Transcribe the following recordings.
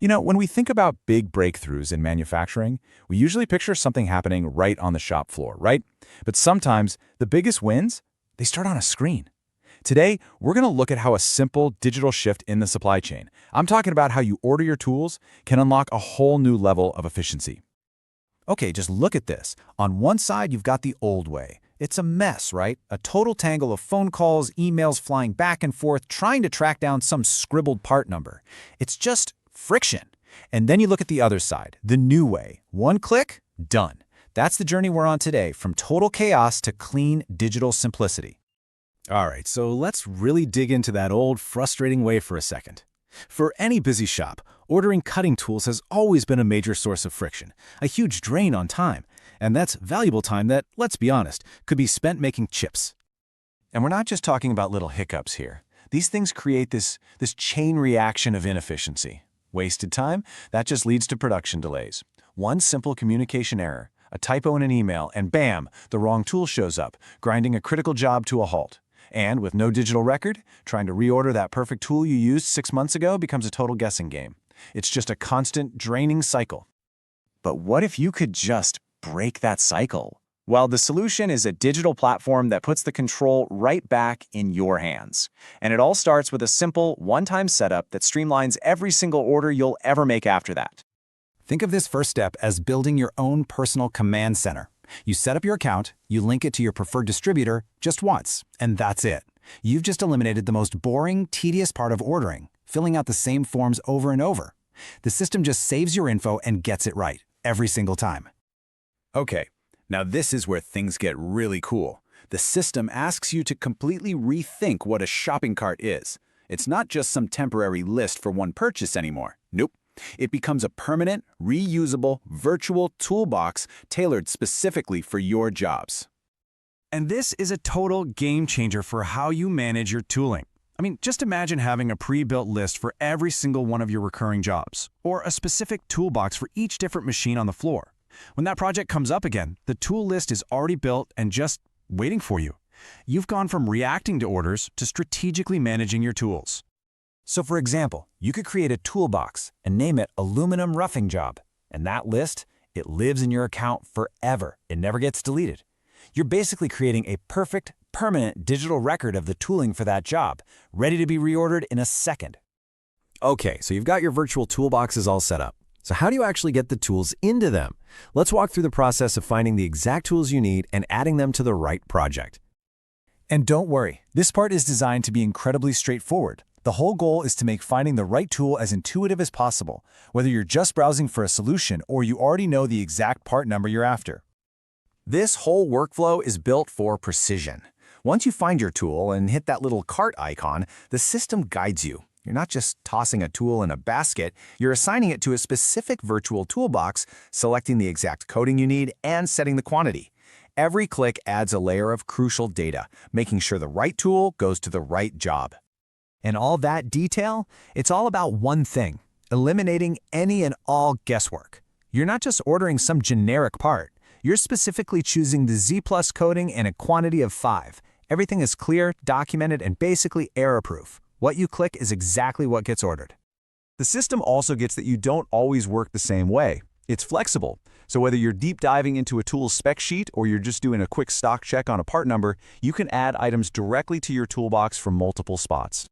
When we think about big breakthroughs in manufacturing, we usually picture something happening right on the shop floor, right? But sometimes the biggest wins, they start on a screen. Today, we're going to look at how a simple digital shift in the supply chain, I'm talking about how you order your tools, can unlock a whole new level of efficiency. Okay, just look at this. On one side, you've got the old way. It's a mess, right? A total tangle of phone calls, emails flying back and forth, trying to track down some scribbled part number. It's just friction. And then you look at the other side, the new way. One click, done. That's the journey we're on today, from total chaos to clean digital simplicity. All right, so let's really dig into that old, frustrating way for a second. For any busy shop, ordering cutting tools has always been a major source of friction, a huge drain on time. And that's valuable time that, let's be honest, could be spent making chips. And we're not just talking about little hiccups here. These things create this chain reaction of inefficiency. Wasted time, that just leads to production delays. One simple communication error, a typo in an email, and bam, the wrong tool shows up, grinding a critical job to a halt. And with no digital record, trying to reorder that perfect tool you used 6 months ago becomes a total guessing game. It's just a constant, draining cycle. But what if you could just break that cycle? Well, the solution is a digital platform that puts the control right back in your hands. And it all starts with a simple, one-time setup that streamlines every single order you'll ever make after that. Think of this first step as building your own personal command center. You set up your account, you link it to your preferred distributor just once, and that's it. You've just eliminated the most boring, tedious part of ordering, filling out the same forms over and over. The system just saves your info and gets it right, every single time. Okay, now this is where things get really cool. The system asks you to completely rethink what a shopping cart is. It's not just some temporary list for one purchase anymore. Nope. It becomes a permanent, reusable, virtual toolbox tailored specifically for your jobs. And this is a total game changer for how you manage your tooling. I mean, just imagine having a pre-built list for every single one of your recurring jobs, or a specific toolbox for each different machine on the floor. When that project comes up again, the tool list is already built and just waiting for you. You've gone from reacting to orders to strategically managing your tools. So for example, you could create a toolbox and name it Aluminum Roughing Job. And that list, it lives in your account forever. It never gets deleted. You're basically creating a perfect, permanent digital record of the tooling for that job, ready to be reordered in a second. Okay, so you've got your virtual toolboxes all set up. So how do you actually get the tools into them? Let's walk through the process of finding the exact tools you need and adding them to the right project. And don't worry, this part is designed to be incredibly straightforward. The whole goal is to make finding the right tool as intuitive as possible, whether you're just browsing for a solution or you already know the exact part number you're after. This whole workflow is built for precision. Once you find your tool and hit that little cart icon, the system guides you. You're not just tossing a tool in a basket, you're assigning it to a specific virtual toolbox, selecting the exact coding you need, and setting the quantity. Every click adds a layer of crucial data, making sure the right tool goes to the right job. And all that detail, it's all about one thing, eliminating any and all guesswork. You're not just ordering some generic part. You're specifically choosing the Z+ coding and a quantity of 5. Everything is clear, documented, and basically error-proof. What you click is exactly what gets ordered. The system also gets that you don't always work the same way. It's flexible. So whether you're deep diving into a tool's spec sheet or you're just doing a quick stock check on a part number, you can add items directly to your toolbox from multiple spots.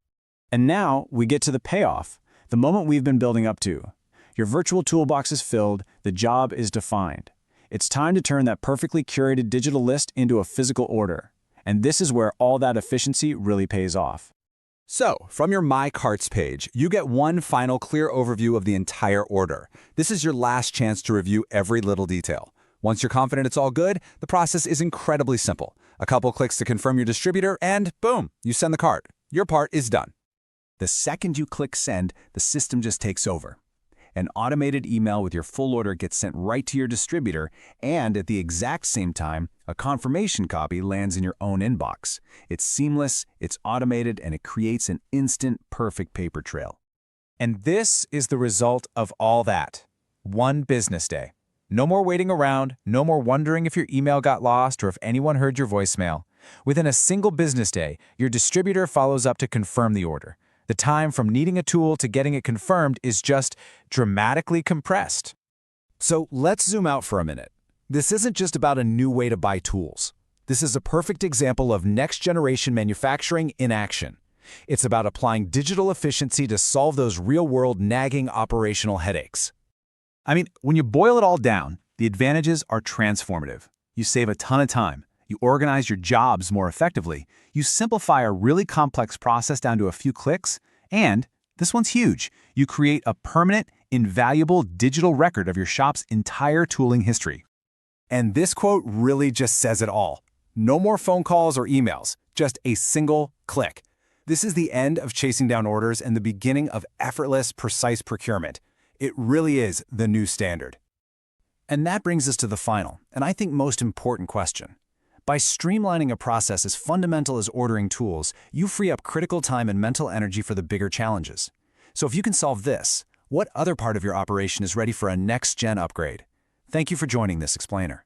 And now we get to the payoff, the moment we've been building up to. Your virtual toolbox is filled, the job is defined. It's time to turn that perfectly curated digital list into a physical order. And this is where all that efficiency really pays off. So, from your My Carts page, you get one final clear overview of the entire order. This is your last chance to review every little detail. Once you're confident it's all good, the process is incredibly simple. A couple clicks to confirm your distributor, and boom, you send the cart. Your part is done. The second you click send, the system just takes over. An automated email with your full order gets sent right to your distributor, and at the exact same time, a confirmation copy lands in your own inbox. It's seamless, it's automated, and it creates an instant, perfect paper trail. And this is the result of all that. One business day. No more waiting around, no more wondering if your email got lost or if anyone heard your voicemail. Within a single business day, your distributor follows up to confirm the order. The The time from needing a tool to getting it confirmed is just dramatically compressed. So let's zoom out for a minute. This isn't just about a new way to buy tools. This is a perfect example of next-generation manufacturing in action. It's about applying digital efficiency to solve those real-world nagging operational headaches. I mean, when you boil it all down, the advantages are transformative. You save a ton of time. You organize your jobs more effectively. You simplify a really complex process down to a few clicks. And, this one's huge, you create a permanent, invaluable digital record of your shop's entire tooling history. And this quote really just says it all. No more phone calls or emails, just a single click. This is the end of chasing down orders and the beginning of effortless, precise procurement. It really is the new standard. And that brings us to the final, and I think most important question. By streamlining a process as fundamental as ordering tools, you free up critical time and mental energy for the bigger challenges. So if you can solve this, what other part of your operation is ready for a next-gen upgrade? Thank you for joining this explainer.